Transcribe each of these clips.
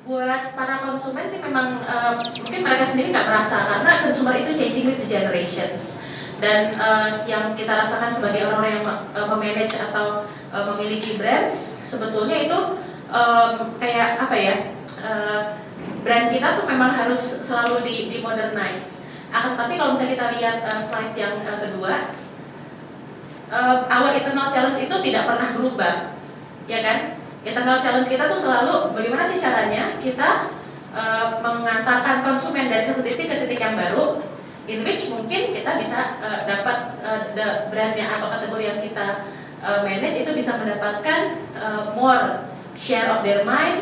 buat para konsumen sih memang mungkin mereka sendiri nggak merasa karena consumer itu changing with the generations. Dan yang kita rasakan sebagai orang-orang yang memanage atau memiliki brands, sebetulnya itu kayak apa ya, brand kita tuh memang harus selalu di modernize. Tapi kalau misalnya kita lihat slide yang kedua, our eternal challenge itu tidak pernah berubah, ya kan? Eternal challenge kita tuh selalu bagaimana sih caranya kita mengantarkan konsumen dari satu titik ke titik yang baru, in which mungkin kita bisa dapat brandnya atau kategori yang kita manage itu bisa mendapatkan more share of their mind,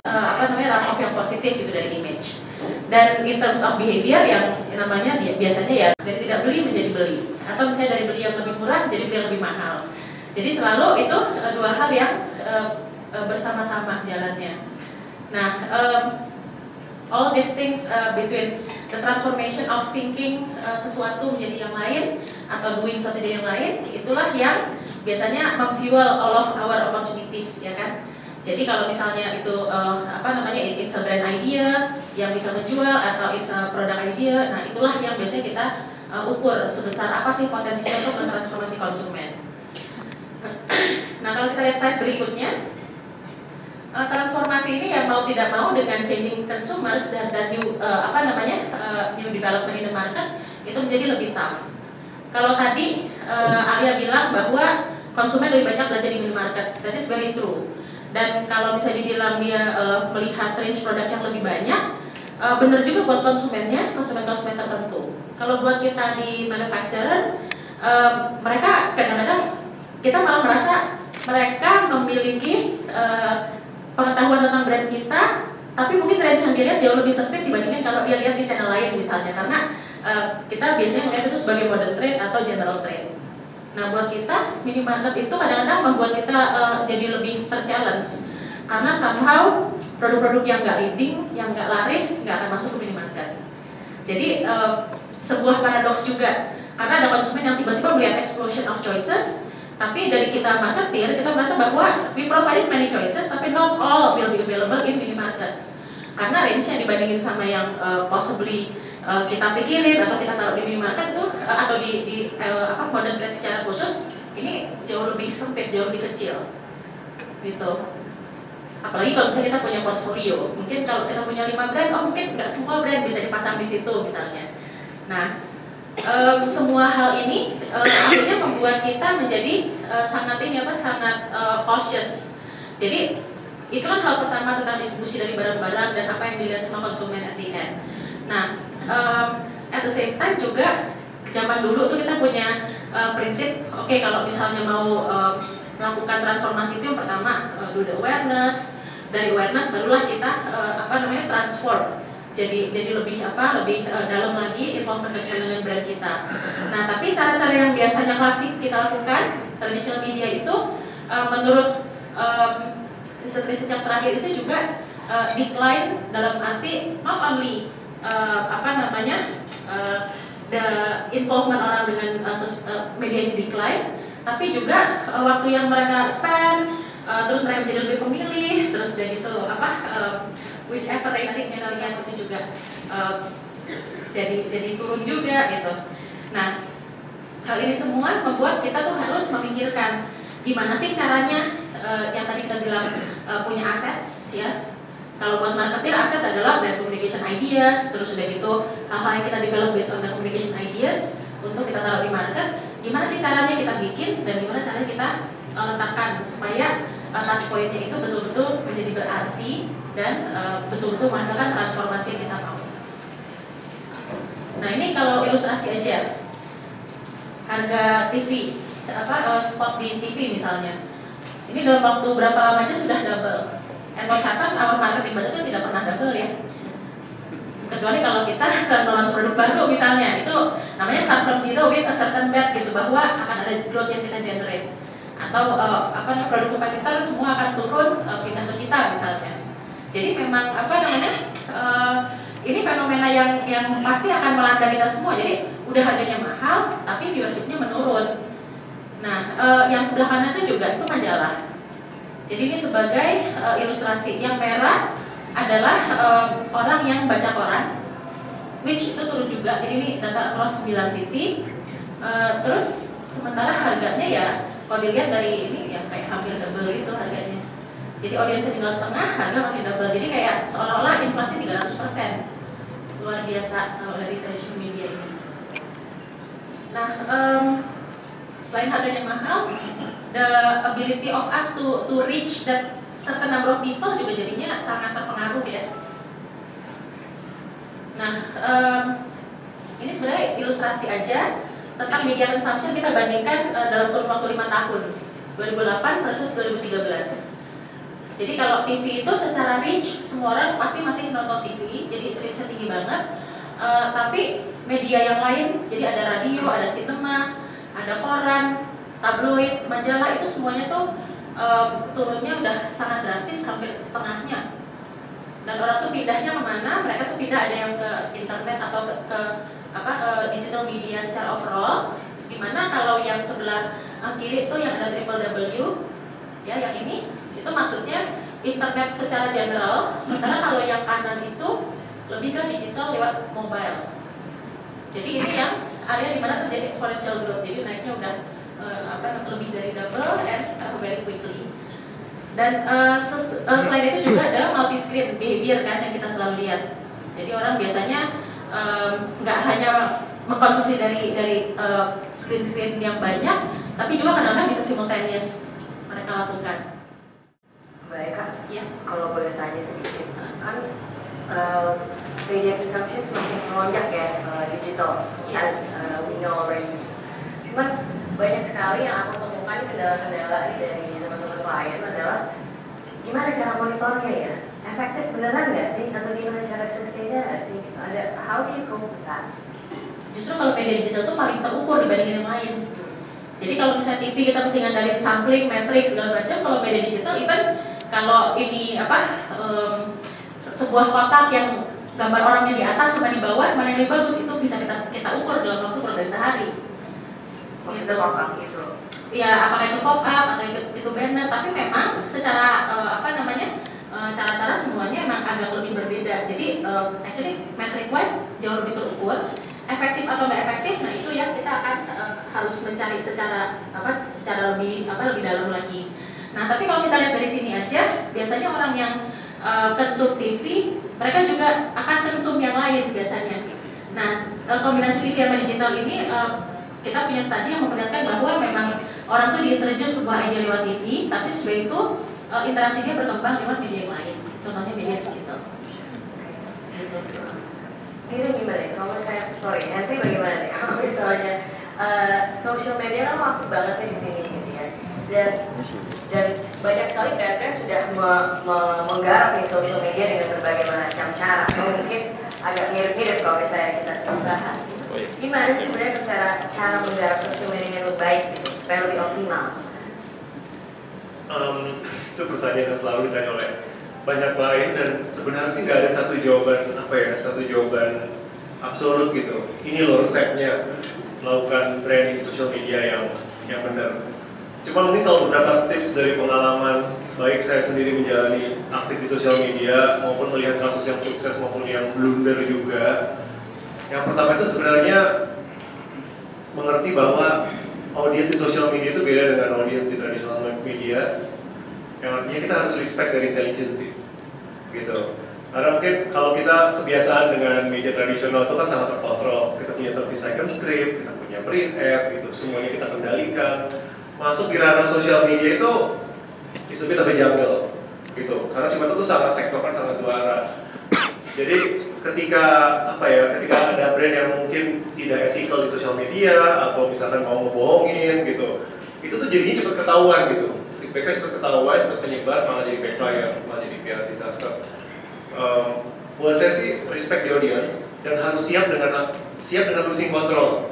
runoff yang positif gitu dari image. Dan in terms of behavior yang namanya biasanya ya dari tidak beli menjadi beli, atau misalnya dari beli yang lebih murah menjadi beli yang lebih mahal. Jadi selalu itu dua hal yang bersama-sama jalannya. Nah, all these things between the transformation of thinking sesuatu menjadi yang lain atau doing sesuatu jadi yang lain, itulah yang biasanya memfuel all of our opportunities, ya kan? Jadi kalau misalnya itu it's a brand idea yang bisa menjual atau it's a product idea, nah itulah yang biasanya kita ukur sebesar apa sih potensinya untuk transformasi konsumen. Nah kalau kita lihat slide berikutnya, transformasi ini ya mau tidak mau dengan changing consumers dan new new development in the market itu menjadi lebih tough. Kalau tadi Alia bilang bahwa konsumen lebih banyak belanja di minimarket, that is very true. Dan kalau bisa dibilang dia melihat range produk yang lebih banyak, benar juga buat konsumennya, konsumen tertentu. Kalau buat kita di manufacturer, mereka kadang-kadang kita malah merasa mereka memiliki pengetahuan tentang brand kita, tapi mungkin range yang dia lihat jauh lebih sempit dibandingkan kalau dia lihat di channel lain misalnya, karena kita biasanya melihat itu sebagai modern trade atau general trade. Nah buat kita minimarket itu kadang-kadang membuat kita jadi lebih ter-challenge karena somehow produk-produk yang nggak leading, yang nggak laris nggak akan masuk ke minimarket. Jadi sebuah paradoks juga karena ada konsumen yang tiba-tiba melihat explosion of choices, tapi dari kita marketer kita merasa bahwa we provided many choices tapi not all will be available in minimarkets karena range-nya dibandingin sama yang possibly kita pikirin atau kita taruh di minimarket itu atau di modern trade secara khusus ini jauh lebih sempit, jauh lebih kecil gitu. Apalagi kalau misalnya kita punya portfolio, mungkin kalau kita punya 5 brand, mungkin nggak semua brand bisa dipasang di situ misalnya. Nah semua hal ini akhirnya membuat kita menjadi sangat cautious. Jadi itu kan hal pertama tentang distribusi dari barang-barang dan apa yang dilihat sama konsumen at the end. Nah at the same time juga zaman dulu tuh kita punya prinsip, oke, kalau misalnya mau melakukan transformasi itu yang pertama do the awareness, dari awareness barulah kita transform jadi lebih dalam lagi involvement dengan brand kita. Nah tapi cara-cara yang biasanya klasik kita lakukan traditional media itu menurut riset-riset yang terakhir itu juga decline dalam arti not only the involvement orang dengan media itu decline, tapi juga waktu yang mereka spend, terus mereka menjadi lebih pemilih, terus udah gitu which advertising-nya kalian itu juga jadi turun juga gitu. Nah hal ini semua membuat kita tuh harus memikirkan gimana sih caranya yang tadi kita bilang punya assets ya. Kalau buat marketer, assets adalah brand communication ideas, terus udah gitu hal-hal yang kita develop based on the communication ideas untuk kita taruh di market. Gimana sih caranya kita bikin dan gimana caranya kita letakkan supaya touch point-nya itu betul-betul menjadi berarti dan betul-betul menghasilkan transformasi yang kita mau. Nah ini kalau ilustrasi aja, harga TV, spot di TV misalnya, ini dalam waktu berapa lama aja sudah double. And what happened, our marketing budget kan tidak pernah double ya. Kecuali kalau kita launch produk baru misalnya, itu namanya start from zero with a certain bet gitu, bahwa akan ada growth yang kita generate. Atau produk kompetitor semua akan turun pindah ke kita misalnya. Jadi memang ini fenomena yang pasti akan melanda kita semua. Jadi udah harganya mahal tapi viewershipnya menurun. Nah yang sebelah kanan itu juga itu majalah. Jadi ini sebagai ilustrasi. Yang merah adalah orang yang baca koran, which itu turun juga. Jadi ini data across 9 city. Terus sementara harganya ya kalau dilihat dari ini ya kayak hampir double itu harganya. Jadi audiensnya tinggal setengah, harga makin double. Jadi kayak seolah-olah inflasi 300%. Luar biasa kalau dari traditional media ini. Nah, selain harganya mahal, the ability of us to reach that certain number of people juga jadinya sangat terpengaruh ya. Nah, ini sebenarnya ilustrasi aja tentang media consumption kita bandingkan dalam kurun waktu 5 tahun, 2008 versus 2013. Jadi kalau TV itu secara reach, semua orang pasti masih nonton TV, jadi reachnya tinggi banget. Tapi media yang lain, jadi ada radio, ada sinema, ada koran, tabloid, majalah, itu semuanya tuh turunnya udah sangat drastis, hampir setengahnya. Dan orang tuh pindahnya kemana? Mereka tuh pindah ada yang ke internet atau ke digital media secara overall. Dimana kalau yang sebelah kiri itu yang ada www, ya yang ini, itu maksudnya internet secara general. Sementara kalau yang kanan itu lebih ke digital lewat mobile. Jadi ini yang area dimana terjadi exponential growth. Jadi naiknya udah lebih dari double and very quickly. Dan selain itu juga ada multi screen behavior kan yang kita selalu lihat. Jadi orang biasanya nggak hanya mengkonsumsi dari screen yang banyak, tapi juga kadang-kadang bisa simultaneous mereka lakukan. Baik Kak, ya. Kalau boleh tanya sedikit, kan media consumption semakin melonjak ya digital, as we know already. Cuman banyak sekali yang aku temukan kendala-kendala dari teman-teman klien adalah gimana cara monitornya ya, efektif beneran nggak sih, atau gimana cara sustainnya nggak sih? Ada how do you cope with that? Justru kalau media digital itu paling terukur dibandingin yang lain. Jadi kalau misalnya TV kita mesti ngandalin sampling, matrix segala macam. Kalau media digital, even kalau ini sebuah kotak yang gambar orangnya di atas sama di bawah, mana yang lebih bagus itu bisa kita ukur dalam waktu kurang dari sehari. Gitu. Pop-up gitu. Ya, apakah itu pop-up atau itu banner, tapi memang secara cara-cara semuanya memang agak lebih berbeda. Jadi actually metric wise jauh lebih terukur. Efektif atau nggak efektif, nah itu yang kita akan harus mencari secara lebih dalam lagi. Nah, tapi kalau kita lihat dari sini aja, biasanya orang yang konsum TV, mereka juga akan konsum yang lain biasanya. Nah, kombinasi TV sama digital ini kita punya studi yang memperlihatkan bahwa memang orang tuh diintroduce sebuah ide lewat TV, tapi setelah itu interaksinya berkembang lewat media yang lain, contohnya media digital. Ini gimana ya? Kalau saya, nanti bagaimana nih? Kalau misalnya social media kan aktif banget nih di sini gitu ya. Dan banyak sekali brand-brand sudah menggarap nih social media dengan berbagai macam cara. Atau mungkin agak mirip-mirip kalau misalnya kita bahas. Gimana sih sebenarnya cara menggarap social media yang lebih baik gitu, supaya lebih optimal? Itu pertanyaan yang selalu ditanya oleh banyak klien, dan sebenarnya sih nggak ada satu jawaban absolut gitu. Ini loh resepnya melakukan branding social media yang benar. Cuma mungkin kalau beberapa tips dari pengalaman, baik saya sendiri menjalani aktif di sosial media maupun melihat kasus yang sukses maupun yang blunder juga. Yang pertama itu sebenarnya mengerti bahwa audiens di sosial media itu beda dengan audiens di tradisional media. Yang artinya kita harus respect dari intelligence gitu. Karena mungkin kalau kita kebiasaan dengan media tradisional itu kan sangat terkontrol. Kita punya 30 second script, kita punya print ad, gitu, semuanya kita kendalikan. Masuk di ranah sosial media itu disebut tapi jungle gitu. Karena sifatnya itu sangat tektokan, sangat dua arah. Jadi ketika ada brand yang mungkin tidak etikal di sosial media atau misalkan mau ngebohongin gitu, itu tuh jadinya cepat ketahuan gitu. Feedbacknya cepat ketahuan, cepat menyebar, malah jadi backfire, malah jadi PR disaster. Buat saya sih respect the audience dan harus siap dengan losing control.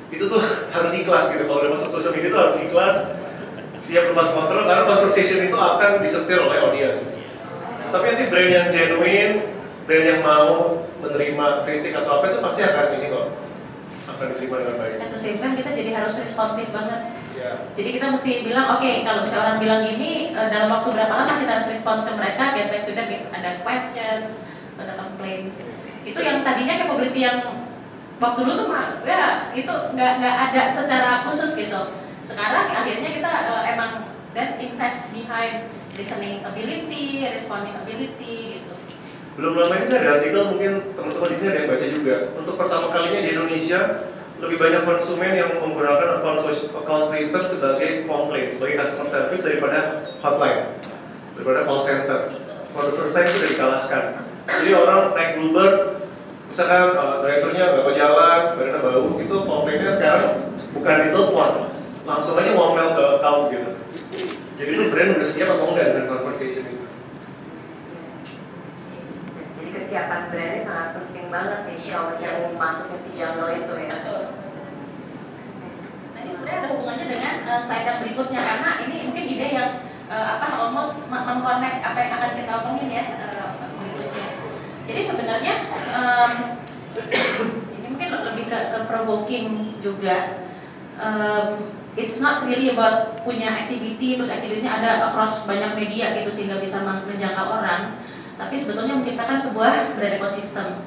Itu tuh harus ikhlas gitu. Kalau udah masuk sosial media itu harus ikhlas, siap lepas kontrol, karena conversation itu akan disetir oleh audience. Tapi nanti brand yang genuine, brand yang mau menerima kritik atau apa itu pasti akan diterima dengan baik. At the same time kita jadi harus responsif banget. Jadi kita mesti bilang, oke, kalau misalnya orang bilang gini, dalam waktu berapa lama kita harus respons ke mereka, get back to them if ada questions, ada komplain. Itu yang tadinya capability yang waktu dulu tuh ya itu nggak ada secara khusus gitu. Sekarang akhirnya kita emang dan invest behind listening ability, responding ability gitu. Belum lama ini saya ada artikel, mungkin teman-teman di sini ada yang baca juga. Untuk pertama kalinya di Indonesia, lebih banyak konsumen yang menggunakan account Twitter sebagai komplain, sebagai customer service daripada hotline, daripada call center. For the first time itu sudah dikalahkan. Jadi orang naik Bluebird, misalkan drivernya nggak mau jalan, badannya bau, itu komplainnya sekarang bukan di telepon, langsung aja ngomel ke account gitu. Jadi itu brand udah siap atau enggak dengan conversation itu? Jadi kesiapan brandnya sangat penting banget nih kalau misalnya mau masukin si jungle itu ya. Betul. Nah ini sebenarnya ada hubungannya dengan slide yang berikutnya karena ini mungkin ide yang almost mengconnect apa yang akan kita omongin ya berikutnya. Jadi sebenarnya ini mungkin lebih ke provoking juga. It's not really about punya activity, terus activity-nya ada across banyak media gitu sehingga bisa menjangkau orang, tapi sebetulnya menciptakan sebuah brand ecosystem.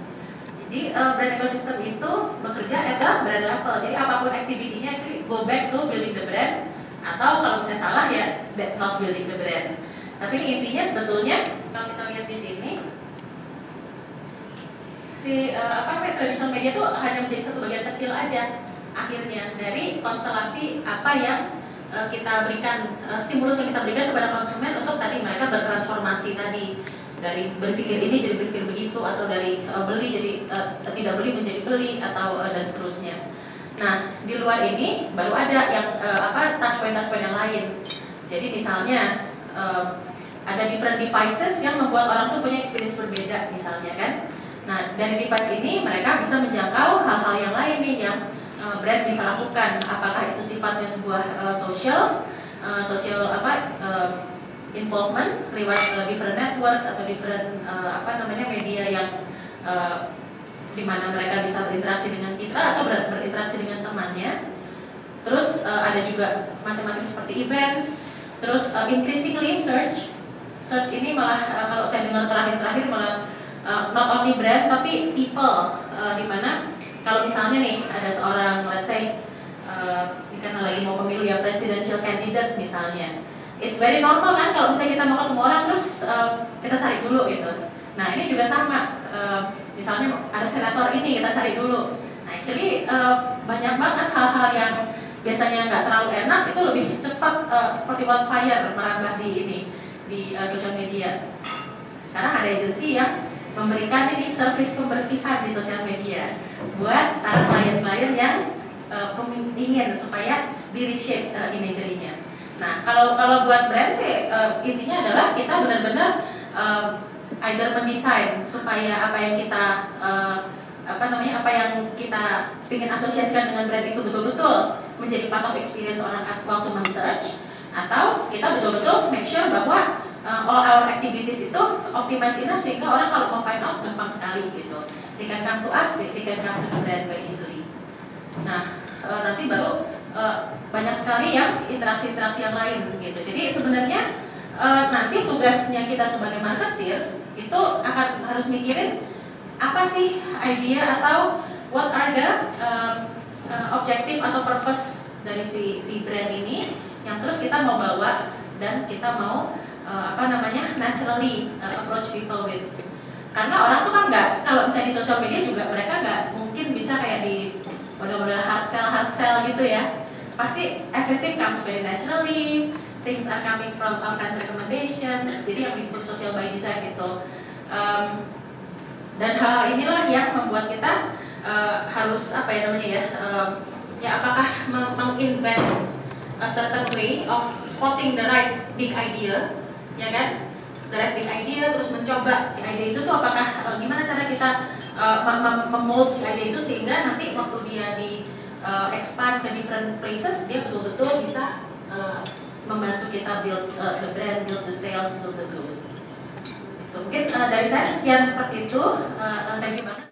Jadi brand ecosystem itu bekerja at the brand level. Jadi apapun activity-nya itu go back to building the brand, atau kalau misalnya salah ya not building the brand. Tapi intinya sebetulnya kalau kita lihat di sini, traditional media itu hanya menjadi satu bagian kecil aja. Akhirnya dari konstelasi apa yang kita berikan, stimulus yang kita berikan kepada konsumen untuk tadi mereka bertransformasi tadi dari berpikir ini jadi berpikir begitu, atau dari beli jadi tidak beli menjadi beli, atau dan seterusnya. Nah di luar ini baru ada yang touch point yang lain. Jadi misalnya ada different devices yang membuat orang tuh punya experience berbeda misalnya kan. Nah dari device ini mereka bisa menjangkau hal-hal yang lain nih yang brand bisa lakukan, apakah itu sifatnya sebuah social involvement lewat different networks atau different media yang di mana mereka bisa berinteraksi dengan kita atau berinteraksi dengan temannya. Terus ada juga macam-macam seperti events. Terus increasingly search ini malah kalau saya dengar terakhir malah not only brand tapi people, di mana kalau misalnya nih ada seorang, let's say, karena lagi mau pemilu ya, presidential candidate misalnya, it's very normal kan kalau misalnya kita mau ketemu orang terus kita cari dulu gitu. Nah ini juga sama, misalnya ada senator ini kita cari dulu. Nah actually banyak banget hal-hal yang biasanya nggak terlalu enak itu lebih cepat seperti wildfire merambah di sosial media. Sekarang ada agensi yang memberikan ini service pembersihan di sosial media buat para klien-klien yang ingin supaya di-reshape imagery-nya. Nah, kalau buat brand sih intinya adalah kita benar-benar either mendesain supaya apa yang kita apa yang kita ingin asosiasikan dengan brand itu betul-betul menjadi part of experience orang waktu men-search, atau kita betul-betul make sure bahwa all our activities itu optimize enough sehingga orang kalau mau find out gampang sekali gitu. They can come to us, they can come to the brand very easily. Nah, nanti baru banyak sekali yang interaksi-interaksi yang lain gitu. Jadi sebenarnya nanti tugasnya kita sebagai marketer itu akan harus mikirin apa sih idea atau what are the objective atau purpose dari si brand ini yang terus kita mau bawa dan kita mau naturally approach people with. Karena orang tuh kan nggak, kalau misalnya di sosial media juga mereka nggak mungkin bisa kayak di model-model hard sell gitu ya. Pasti everything comes very naturally, things are coming from friends recommendations, jadi yang disebut social by design gitu. Dan hal inilah yang membuat kita harus apakah menginvent a certain way of spotting the right big idea, ya kan? The right big idea, terus mencoba si ide itu tuh apakah gimana cara kita memold si ide itu sehingga nanti waktu dia di expand ke different places dia betul-betul bisa membantu kita build the brand, build the sales, build the growth. Mungkin dari saya sekian seperti itu. Thank you banget.